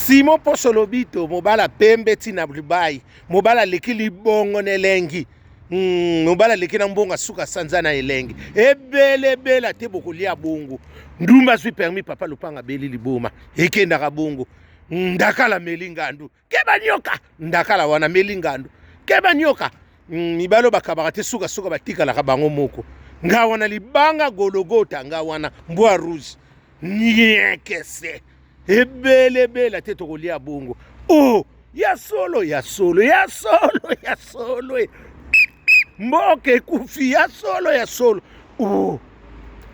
Simon Posolobito, mobala pembe tina Dubai, mobala leki libongo nelengi. Mobala leki na mbonga suka sanzana elengi. Ebele bela te bokulia bongo. Ndumba zwi permis papa lupanga beli liboma. Ekenda ka bongo. Ndakala melingandu. Keba nyoka. Ndakala wana melingandu. Keba nyoka. Mibalo bakabaka suka suka batika la kabango moko. Nga wana libanga gologota nga wana mbwa rouge. Nyekese. Ebele bela te tokolia bongo. Oh, ya solo. Mboke kufi ya solo. Oh.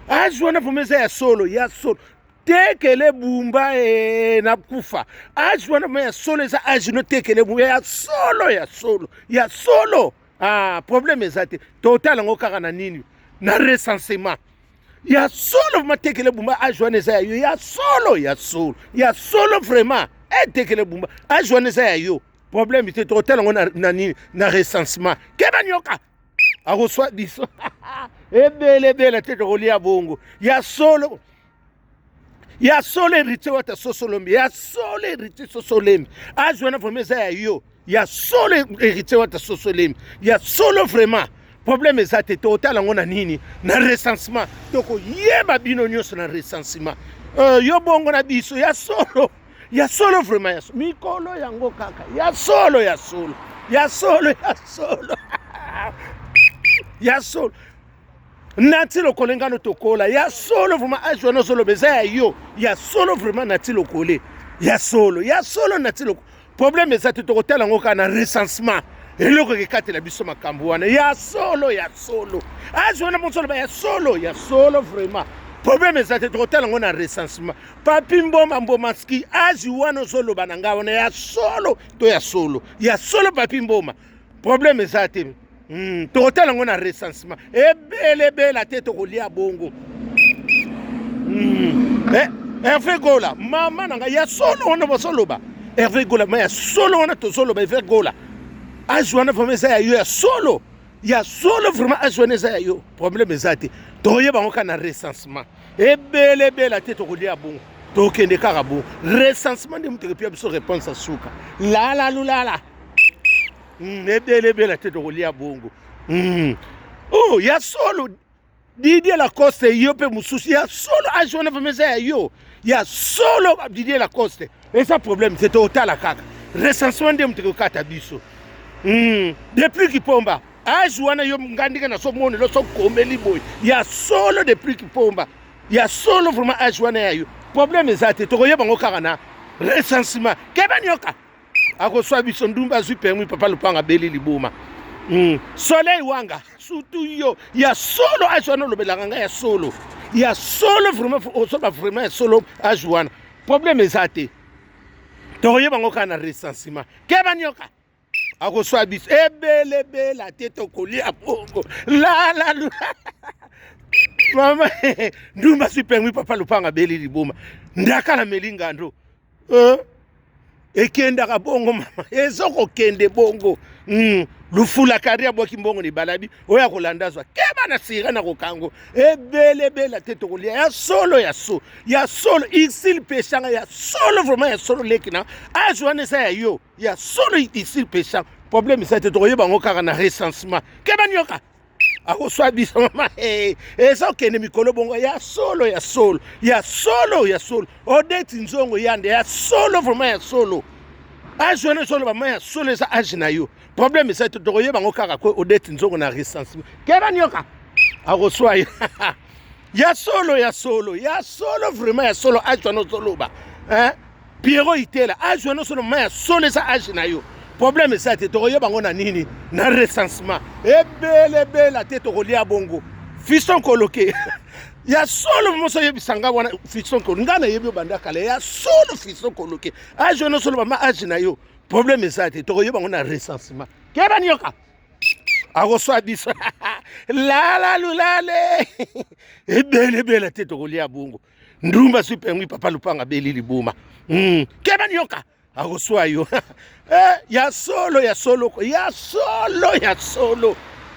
Ajwana fumeza ya solo. Tekele bumba na kufa. Ajwana fumeza ya solo eza ajino tekele bumba ya solo. Ah, problème ezate. Total ngo kaka na nini? Na recensement. Ya solo matekele bumba ajwana eza yo. Ya solo vraiment. Tekele bumba ajwana eza yo. Problème c'est total ngo na nini? Na recensement. Keba nyoka. Aroswa biso. Ebele te tokolia bongo. Ya solo hérité wata sosolombi. Ya solo hérité sosolombi. Ajwana vraiment ya yo. Ya solo hérité wata sosolombi. Ya solo vraiment. Problème ezate total ngona nini na recensement. Toko yeba bino nyonso na recensement. Yo bongo na biso ya solo. Ya solo vraiment ya solo. Mikolo yango kaka. Ya solo. Ya solo. Nati lo kolengano tokola. Ya solo vraiment ajwana solo beza ya yo. Ya solo vraiment nati lo kole. Ya solo nati lo. Problème ezate tokotal ngo kana recensement. Eloko ke katela biso makambo wana. Ya solo. Ajwana monsolo ya solo vraiment. Problème ezate tokotal ngo na recensement. Papi mboma ski aji wana solo bananga wana ya solo to ya solo. Ya solo papi mboma. Problème ezate tokotal ngo na recensement. Ebele bela te tokolia bongo. Hervé Gola mama nanga ya solo wana bosolo ba. Hervé Gola ma ya solo wana to solo ba Hervé Gola. Ajwana vraiment ya yo ya solo vraiment ajwana ya yo. Problème ezate toye bango kana recensement. Ebele bela te tokolia bongo. Tokende kaka bongo. Recensement de mutu pia biso réponse asuka. La. Ebele bela te tokolia bongo. Oh, ya solo Didier Lacoste yo pe mususi ya solo ajwana vraiment ya yo. Ya solo Didier Lacoste. Et ça problème c'est total kaka. Recensement de mutu kata biso. Depuis Kipomba ajwana yo ngandika na so mone lo so komeli boy. Ya solo depuis Kipomba. Ya solo vraiment ajwana ya yo. Problème ezate tokoyeba ngo kaka na recensement. Keba nyoka. Akoswa biso ndumba zwi permis papa lupanga beli liboma. Soleil wanga surtout yo. Ya solo ajwana lobelanga nga ya solo. Ya solo vraiment vraiment ya solo ajwana. Problème ezate tokoyeba ngo kaka na recensement. Keba nyoka. Akoswa biso ebele bela te tokolia bongo. La. Mama ndumba si permis papa lupanga beli liboma. Ndakala melingando. Ekenda ka bongo mama. Ezoko kende bongo. Lufula karia bwaki mbongo ni balabi. Oya kolandazwa. Keba na sira na kokango. Ebele bela te tokolia. Ya solo. Ya solo ici pechanga ya solo vraiment ya solo lekina. Ajwana sa ya yo. Ya solo ici pechanga. Problème c'est te tokoyeba ngo kaka na recensement. Keba nyoka. Akoswa biso mama eza okende mikolo bongo ya solo. Odette nzongo yande ya solo vraiment ya solo. Ajwana solo mama ya solo eza ajina yo. Problème c'est te tokoyeba ngo kaka ko Odette nzongo na recensement. Keba nyoka. Akoswa ya solo vraiment ya solo ajwana solo ba. Pierrot Itela ajwana solo mama ya solo eza ajina yo. Problème c'est que tokoyeba ngo na nini na recensement. Ebele bela te tokolia bongo. Fiston koloke. Ya solo moso yebisanga wana fiston koloke. Ngana yebi banda kale ya solo fiston koloke. Ajona solo mama ajina yo. Problème c'est que tokoyeba ngo na recensement. Keba nyoka. Akoswa biso. La lulale. Ebele bela te tokolia bongo. Ndumba si permis papa lupanga beli liboma. Keba nyoka. Akoswa yo. Ya solo.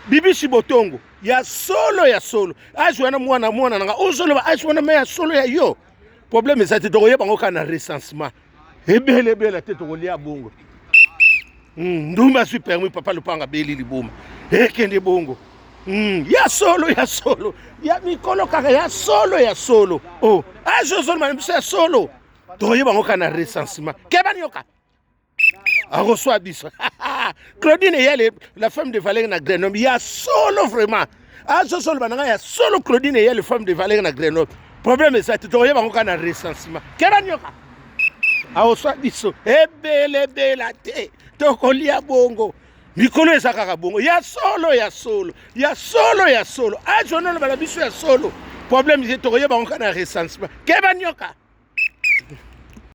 Bibi Shibotongo. Ya solo. Ajwana mwana nanga. Ozolo ba ajwana me ya solo ya yo. Problème ezate tokoyeba ngo kana recensement. ebele te tokolia bongo ndumba sui permis papa lupanga beli liboma ekende bongo ya solo ya mikolo kaka ya solo oh azozolo mana biso ya solo tokoyeba ngo kana recensement keba nyoka a reçoit biso Claudine Eyele la femme de Valérie na Grenoble ya solo vraiment azozolo bananga ya solo Claudine Eyele femme de Valérie na Grenoble problème est ça tokoyeba ngo kana recensement keba nyoka a reçoit biso ebele te tokolia bongo mikolo eza kaka bongo ya solo azonono bala biso ya solo problème eza tokoyeba ngo kana recensement keba nyoka